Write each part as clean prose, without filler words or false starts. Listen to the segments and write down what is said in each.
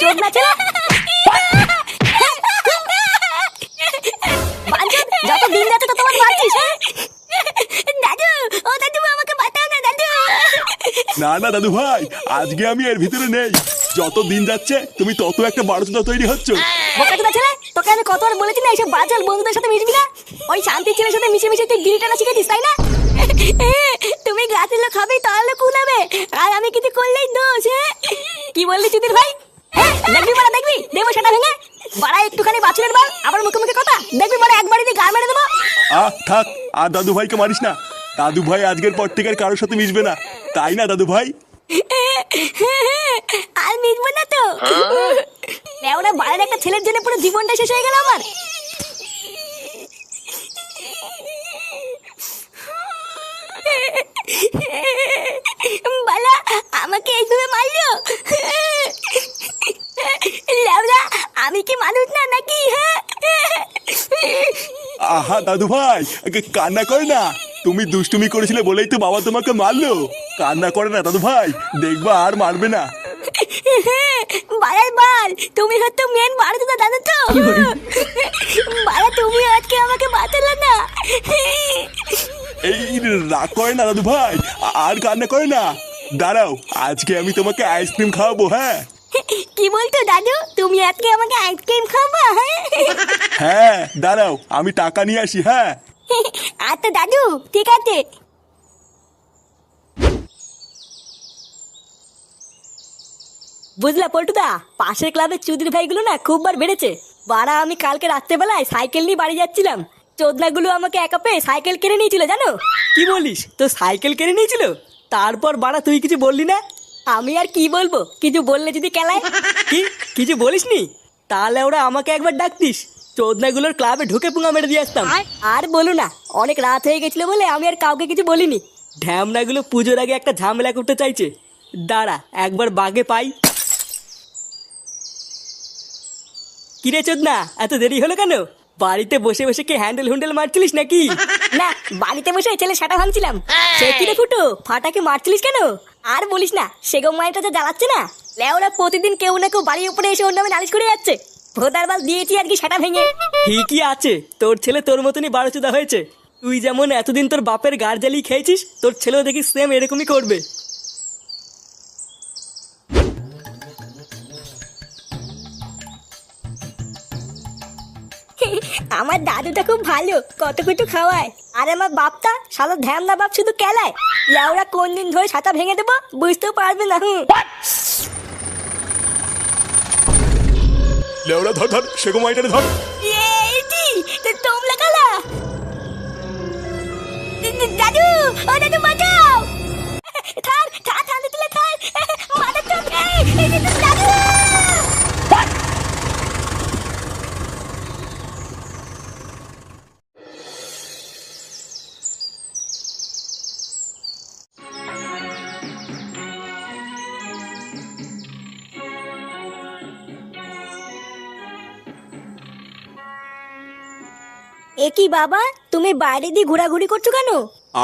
চোদনা ছেলে। বাঞ্চোদ, যত দিন যাচ্ছে তত তোমার বাড়ছিস। দাদু, ও দাদু আমাকে বাঁচাও না দাদু। না না দাদু ভাই, আজকে আমি এর ভিতরে নেই। যত দিন যাচ্ছে তুমি তত একটা বারোচোদা তৈরি হচ্ছ। বোকাচোদা ছেলে, তোকে আমি কতবার বলেছি না এইসব বাজার বন্ধুদের সাথে মিশবি না। ওই শান্তির ছেলের সাথে মিশে মিশে তুই গিরিটা না শিখেছিস, তাই না? তুমি গাছের লোক খাবে তাহলে কুলাবে, আর আমি কিছু করলেই দোষ। কি বললি চুদির ভাই? দেখবি বড়া, দেখবি দেবো সেটা ভেঙে। বাড়া একটুখানি বাছুরের বাল, আবার মুখে মুখে কথা। দেখবি বড়া একবারই দিয়ে গাল মেরে দেবো। থাক, আর দাদু ভাইকে মারিস না। দাদু ভাই আজকের পর থেকে আর কারোর সাথে মিশবে না, তাই না দাদু ভাই? আর মিটবো না তো। ওরা বাড়ির একটা ছেলের জন্য পুরো জীবনটা শেষ হয়ে গেল আমার। বালা আমাকে এইভাবে মারলো। লেওরা, আমি কি মানুষ না নাকি? আহা দাদু ভাই, কান্না করে না। তুমি দুষ্টুমি করেছিলে বলেই তো বাবা তোমাকে মারলো। কান্না করে না দাদু ভাই, দেখবা আর মারবে না। বাড়ার বাল, তুমি হয়তো মেন বাড়িতে দাদা তো। বাড়া তুমি আজকে আমাকে বাঁচালে না। এই রাগ করে না দাদু ভাই, আর কান্না করে না। দাঁড়াও, আজকে আমি তোমাকে আইসক্রিম খাওয়াবো। হ্যাঁ কি বলতো দাদু, তুমি আজকে আমাকে আইসক্রিম খাবা? হ্যাঁ দাঁড়াও, আমি টাকা নিয়ে আসি। হ্যাঁ আচ্ছা দাদু, ঠিক আছে। বুঝলা পল্টুদা, পাশের ক্লাবের চুদির ভাইগুলো না খুব বার বেড়েছে। বাড়া আমি কালকে রাত্রেবেলায় সাইকেল নিয়ে বাড়ি যাচ্ছিলাম, চোদনাগুলো আমাকে একা পেয়ে সাইকেল কিনে নিয়েছিল জানো। কি বলিস, তো সাইকেল কিনে নিয়েছিল? তারপর বাড়া তুই কিছু বললি না? আমি আর কি বলবো, কিছু বললে যদি কেলায়। কি কিছু বলিসনি? তাহলে ওরা আমাকে একবার ডাকতিস, চোদনাগুলোর ক্লাবে ঢুকে পুঙ্গা মেরে দিয়ে আসতাম। আর বলো না, অনেক রাত হয়ে গেছিল বলে আমি আর কাউকে কিছু বলিনি। ঢ্যামনাগুলো পুজোর আগে একটা ঝামেলা করতে চাইছে। দাঁড়া একবার বাগে পাই। কিরে চোদনা, এত দেরি হলো কেন? বাড়িতে বসে বসে কি হ্যান্ডেল হুন্ডেল মারছিলিস নাকি? না, বাড়িতে বসে ছেলে সাটা ভাঙছিলাম। সে কিরে ফুটো, ফাটাকে মারছিলিস কেন? আর বলিস না, সেগম মাইটা যা জ্বালাচ্ছে না। লেওরা প্রতিদিন কেউ না কেউ বাড়ির উপরে এসে ওর নামে নালিশ করে যাচ্ছে। ভোদার বাল দিয়েছি আর কি সাটা ভেঙে। ঠিকই আছে, তোর ছেলে তোর মতনই বারোচোদা হয়েছে। তুই যেমন এতদিন তোর বাপের গাড় জ্বালিয়ে খেয়েছিস, তোর ছেলেও দেখি সেম এরকমই করবে। আমার দাদুটা খুব ভালো, কত কিছু খাওয়ায়। আর আমার বাপটা সাদা ধ্যামনা বাপ শুধু কেলায়। লেওরা কোন দিন ধরে ছাতা ভেঙে দেবো বুঝতেও পারবে না। লেওড়া ধর ধর, সেগো মাইটারে ধর। তোমরা কালা দাদু, ও দাদু বাঁচাও। থার থার থার দিলে থার, মারা চোখ দাদু। এ কি বাবা, তুমি বাইরে দিয়ে ঘোরাঘুরি করছো কেন?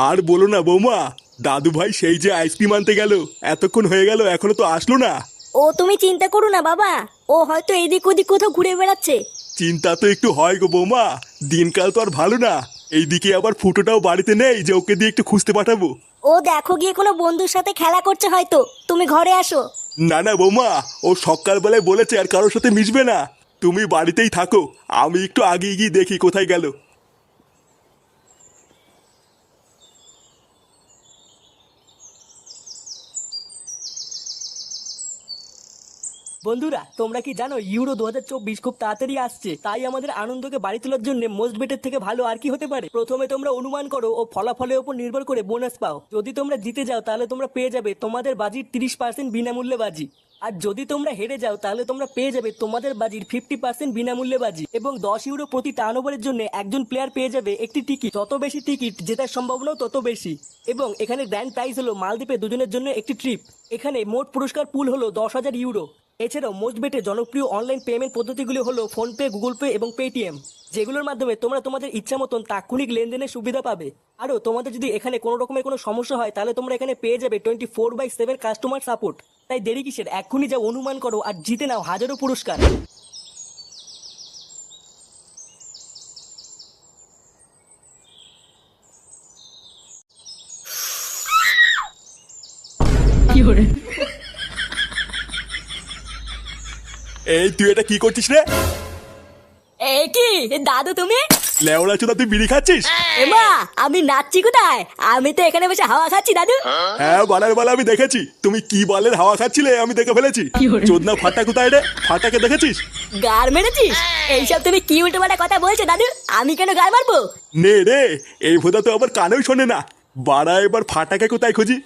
আর বলো না বৌমা, দাদু ভাই সেই যে আইসক্রিম আনতে গেল, এতক্ষণ হয়ে গেল এখনো তো আসলো না। ও তুমি চিন্তা করো না বাবা, ও হয়তো এদিক ওদিক কোথাও ঘুরে বেড়াচ্ছে। চিন্তা তো একটু হয় গো বৌমা, দিনকাল তো আর ভালো না। এইদিকে আবার ফুটোটাও বাড়িতে নেই যে ওকে দিয়ে একটু খুঁজতে পাঠাবো। ও দেখো গিয়ে কোনো বন্ধুর সাথে খেলা করছে হয়তো, তুমি ঘরে আসো। না না বৌমা, ও সকালবেলায় বলেছে আর কারোর সাথে মিশবে না। তুমি বাড়িতেই থাকো, আমি একটু আগে গিয়ে দেখি কোথায় গেল। বন্ধুরা, তোমরা কি জানো ইউরো 2024 খুব তাড়াতাড়ি আসছে? তাই আমাদের আনন্দকে বাড়ি তোলার জন্য মোস্ট বেটের থেকে ভালো আর কি হতে পারে? প্রথমে তোমরা অনুমান করো ও ফলাফলের উপর নির্ভর করে বোনাস পাও। যদি তোমরা জিতে যাও তাহলে তোমরা পেয়ে যাবে তোমাদের বাজির 30% বিনামূল্যে বাজি। আর যদি তোমরা হেরে যাও তাহলে তোমরা পেয়ে যাবে তোমাদের বাজির 50% বিনামূল্যে বাজি। এবং 10 ইউরো প্রতি টার্ন ওভারের জন্য একজন প্লেয়ার পেয়ে যাবে একটি টিকিট। যত বেশি টিকিট জেতার সম্ভাবনাও তত বেশি। এবং এখানে গ্র্যান্ড প্রাইজ হলো মালদ্বীপে দুজনের জন্য একটি ট্রিপ। এখানে মোট পুরস্কার পুল হলো 10,000 ইউরো। এছাড়াও মোস্ট বেটে জনপ্রিয় অনলাইন পেমেন্ট পদ্ধতিগুলি হলো ফোনপে, গুগল পে এবং পেটিএম, যেগুলোর মাধ্যমে তোমরা তোমাদের ইচ্ছা মতন তাৎক্ষণিক লেনদেনের সুবিধা পাবে। আরও তোমাদের যদি এখানে কোনো রকমের কোনো সমস্যা হয় তাহলে তোমরা এখানে পেয়ে যাবে 24/7 কাস্টমার সাপোর্ট। তাই দেরি কিসের, এক্ষুনি যা অনুমান করো আর জিতে নাও হাজারো পুরস্কার। এই তুই এটা কি করছিস রে? এ কি দাদু তুমি? লেওড়া চোদা, তুই বিড়ি খাচ্ছিস? এমা আমি নাচছি কোথায়? আমি তো এখানে বসে হাওয়া খাচ্ছি দাদু। হ্যাঁ, বালার বালা আমি দেখেছি তুমি কি বলের হাওয়া খাচ্ছিলে, আমি দেখে ফেলেছি। চোদনা ফাটা কোথায় রে? ফাটাকে দেখেছিস? গার মেরেছিস? এইসব তুমি কি উল্টোপাল্টা কথা বলছো দাদু? আমি কেন গার মারবো? নে রে, এই ভোদা তো আবার কানেও শোনে না। বাড়া, এবার ফাটাকে কোথায় খুঁজি?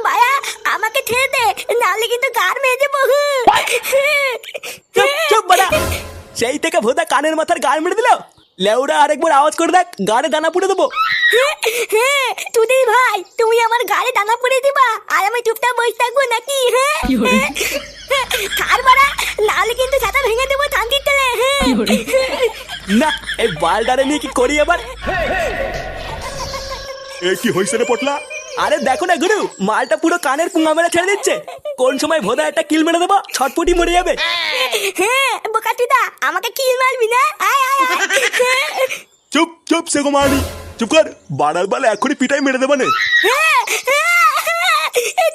মায়া আমাকে ছেড়ে দে, নাহলে কিন্তু গার মেরে দেবো। চুপ চুপ বাড়া। সেই থেকে ভোদা কানের মাথার গাল মেরে দিল। লেউড়া আরেকবার আওয়াজ করে দেখ, গাড়ে দানা পুড়ে দেবো। তুই ভাই, তুমি আমার গায়ে দানা পড়ে দিবা আর আমি চুপচাপ বসে থাকবো নাকি? কার মারা, নাহলে কিন্তু ছাতা ভেঙে দেবো শান্তির তেলে। না, এই বালডারে নিয়ে কি করি এবার? এ কি হইছে রে পটলা? আরে দেখো না গুরু, মালটা পুরো কানের পুঙ্গা মেরে ছেড়ে দিচ্ছে। কোন সময় ভোদা একটা কিল মেরে দেবো, ছটপটি মরে যাবে। বোকাচুদা, আমাকে কিল মারবি না? আয় আয় আয়। চুপ চুপ, সেগো মারি, চুপ কর। বাড়ার বালে এখনই পিটাই মেরে দেবা নে।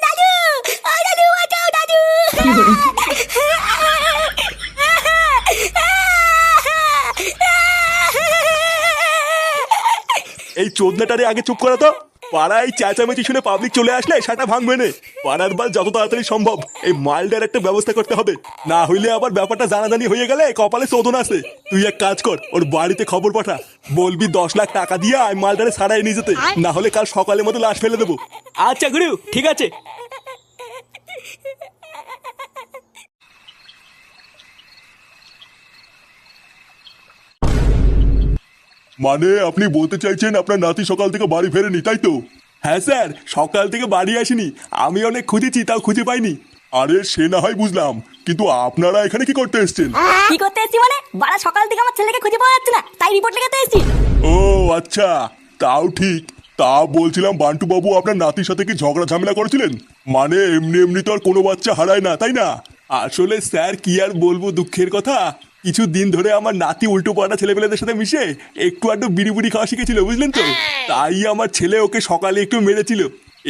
দাদু, ও দাদু, বাঁচাও দাদু। এই চোদনাটারে আগে চুপ করা তো। পাড়ায় চেঁচামেচি শুনে পাবলিক চলে আসলে সেটা ভাঙবে না। পাড়ার বাল যত তাড়াতাড়ি সম্ভব এই মালটার একটা ব্যবস্থা করতে হবে, না হইলে আবার ব্যাপারটা জানাজানি হয়ে গেলে কপালে শোধন আছে। তুই এক কাজ কর, ওর বাড়িতে খবর পাঠা, বলবি 10 লাখ টাকা দিয়ে আমি মালটারে ছাড়াই নিয়ে যেতে, না হলে কাল সকালের মতো লাশ ফেলে দেবো। আচ্ছা গুরু, ঠিক আছে। মানে আপনি বলতে চাইছেন আপনার নাতি সকাল থেকে বাড়ি ফেরেনি, তাই তো? হ্যাঁ স্যার, সকাল থেকে বাড়ি আসেনি। আমি অনেক খুঁজেছি, তাও খুঁজে পাইনি। আরে সে না হয় বুঝলাম, কিন্তু আপনারা এখানে কি করতে এসেছেন? কি করতে এসেছি মানে? বাড়া সকাল থেকে আমার ছেলেকে খুঁজে পাওয়া যাচ্ছে না, তাই রিপোর্ট লেখাতে এসেছি। ও আচ্ছা, তাও ঠিক। তা বলছিলাম বান্টু বাবু আপনার নাতির সাথে কি ঝগড়া ঝামেলা করেছিলেন? মানে এমনি এমনি তো আর কোনো বাচ্চা হারায় না, তাই না? আসলে স্যার কি আর বলবো দুঃখের কথা, কিছু দিন ধরে আমার নাতি উল্টো পাল্টা ছেলেপেলেদের সাথে মিশে একটু আধটু বিড়ি বুড়ি খাওয়া শিখেছিল, বুঝলেন তো? তাই আমার ছেলে ওকে সকালে একটু মেরেছিল।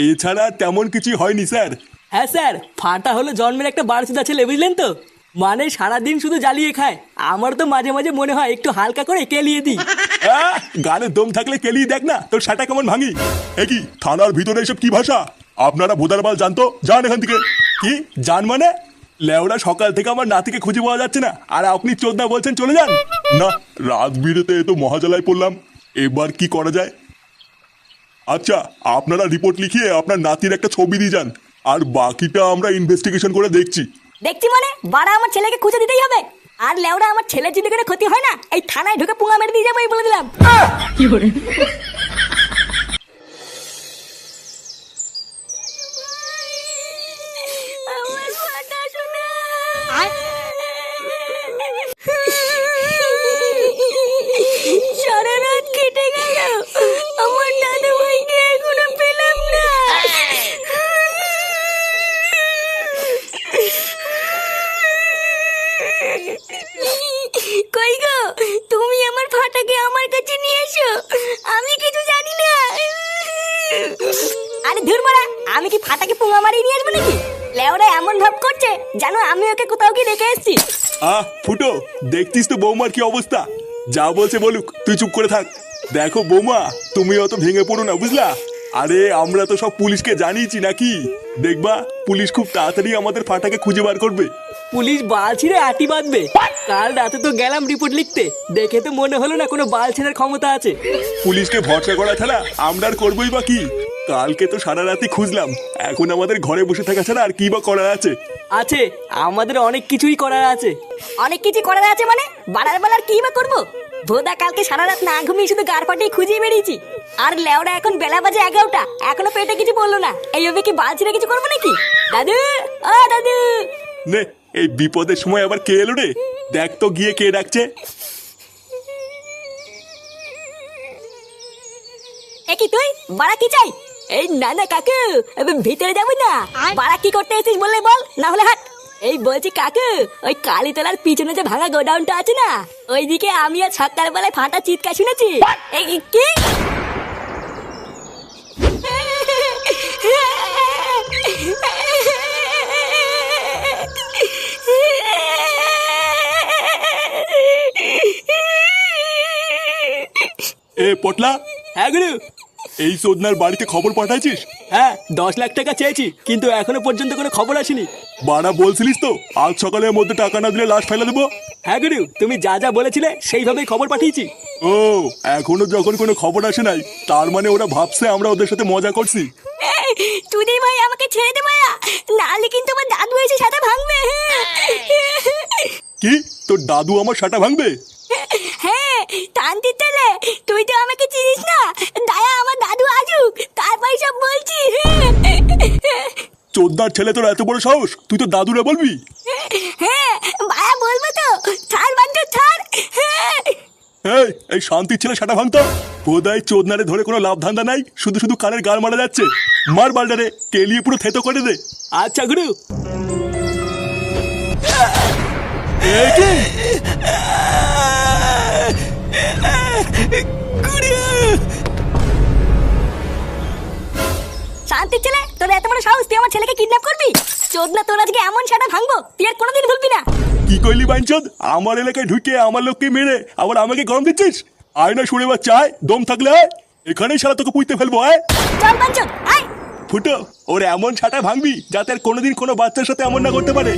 এছাড়া তেমন কিছু হয়নি স্যার। হ্যাঁ স্যার, ফাটা হলো জন্মের একটা বারসুদা ছেলে, বুঝলেন তো? মানে সারাদিন শুধু জ্বালিয়ে খায়। আমার তো মাঝে মাঝে মনে হয় একটু হালকা করে কেলিয়ে দিই। গানে দম থাকলে কেলিয়ে দেখ না তোর সাটা কেমন ভাঙি। এ কি থানার ভিতরে এসব কি ভাষা? আপনারা ভোদার বাল জানতো, যান এখান থেকে। কি জান মানে? লেওড়া সকাল থেকে আমার নাতিকে খুঁজে পাওয়া যাচ্ছে না, আর আপনি চোদনা বলছেন চলে যান? না, রাত বিরেতে তো মহাজালায় পড়লাম, এবার কি করা যায়? আচ্ছা, আপনারা রিপোর্ট লিখিয়ে আপনার নাতির একটা ছবি দিয়ে যান, আর বাকিটা আমরা ইনভেস্টিগেশন করে দেখছি। দেখছি মানে? বাড়া আমার ছেলেকে খুঁজে দিতেই হবে। আর লেওড়া আমার ছেলের যদি কোনো ক্ষতি হয় না, এই থানায় ঢুকে পুঙ্গা মেরে দিয়ে যাবো, এই বলে দিলাম। আমার ফাটা শোনা। সারা রাত কেটে গেল, আমার দাদু ভাইকে এখনো পেলাম না। কই গো, তুমি আমার ফাটাকে আমার কাছে নিয়ে এসো, আমি কিছু জানি না। আরে ধুর মারা, আমি কি ফাটাকে পুঙ্গা মারিয়ে নিয়ে আসবো নাকি? লেওরা এমন ভাব করছে জানো আমি ওকে কোথাও কি রেখে এসেছি। ফুটো, দেখতিস তো বৌমার কি অবস্থা। যা বলছে বলুক, তুই চুপ করে থাক। দেখো বৌমা, তুমি অত ভেঙে পড়ো না, বুঝলা? আরে আমরা তো সব পুলিশকে জানিয়েছি নাকি, দেখবা পুলিশ খুব তাড়াতাড়ি আমাদের ফাটাকে খুঁজে বার করবে। পুলিশ বাল ছিঁড়ে আটি বাঁধবে। কাল রাতে তো গেলাম রিপোর্ট লিখতে, দেখে তো মনে হলো না কোনো বাল ছেঁড়ার ক্ষমতা আছে। পুলিশকে ভরসা করা ছাড়া আমরা আর করবোই বা কি? কালকে তো সারা রাতে খুঁজলাম, এখন আমাদের ঘরে বসে থাকা ছাড়া আর কি বা করার আছে? আছে, আমাদের অনেক কিছুই করার আছে। অনেক কিছু করার আছে মানে? বাড়ার বেলার কি বা করবো? ভোদা কালকে সারা রাত না ঘুমিয়ে শুধু গার ফাটিয়ে খুঁজে বেরিয়েছি, আর লেওরা এখন বেলা বাজে 11টা, এখনো পেটে কিছু বললো না। এইভাবে কি বাল ছিঁড়ে কিছু করবো নাকি? দাদু, ও দাদু। নে এই বিপদের সময় আবার কে এলো রে? দেখ তো গিয়ে কে ডাকছে। কি তুই বাড়া কি চাই? এই না না কাকু, আমি ভিতরে যাবো না। বাড়া কি করতে এসেছিস বললে বল, না হলে হাট। এই বলছি কাকু, ওই কালীতলার পিছনে যে ভাঙা গোডাউনটা আছে না, ওইদিকে আমি আর সকালবেলায় ফাটা চিৎকার শুনেছি। এই কি এ পটলা, হ্যাঁ গুরু। এই চোদনার বাড়িতে খবর পাঠাইছিস? হ্যাঁ 10 লাখ টাকা চেয়েছি, কিন্তু এখনো পর্যন্ত কোনো খবর আসেনি। বাড়া বলছিলিস তো আজ সকালের মধ্যে টাকা না দিলে লাশ ফেলে দেবো। হ্যাঁ গুরু, তুমি যা যা বলেছিলে সেইভাবেই খবর পাঠিয়েছি। ও, এখনো যখন কোনো খবর আসে নাই, তার মানে ওরা ভাবছে আমরা ওদের সাথে মজা করছি। তুই ভাই আমাকে ছেড়ে দে ভাইয়া, নাহলে কিন্তু আমার দাদু এসে সাথে ভাঙবে। কি, তোর দাদু আমার সাটা ভাঙবে? হ্যাঁ টানতে তেলে, তুই তো আমাকে চিনিস না। দায়া আমার দাদু আসুক, তারপর সব বলছি। চোদ্দার ছেলে, তোর এত বড় সাহস, তুই তো দাদুরে বলবি? হ্যাঁ ভাইয়া বলবো তো, ছাড় বান্টু ছাড়। এই শান্তির ছেলে সাটা ভাঙতো। বোধাই চোদনারে ধরে কোনো লাভ ধান্দা নাই, শুধু শুধু কানের গাল মারা যাচ্ছে। মার বাল্ডারে, কেলিয়ে পুরো থেতো করে দে। আচ্ছা গুরু। শান্তির ছেলে, তোর এত বড় সাহস, তুই আমার ছেলেকে কিডন্যাপ করবি? চোদনা, তোর আজকে এমন সাটা ভাঙবো তুই আর কোনোদিন ভুলবি না। কি কইলি বাইনচোদ? আমার এলাকায় ঢুকে আমার লোককে মেরে আবার আমাকে গরম দিচ্ছিস? আয় না শুনে বাচ্চা, আয়, দম থাকলে আয়, এখানেই সারা তোকে পুঁতে ফেলবো। আয় চল বাঞ্চদ, আয়। ফুটো, ওর এমন ছাটা ভাঙবি যাতে আর কোনোদিন কোনো বাচ্চার সাথে এমন না করতে পারে।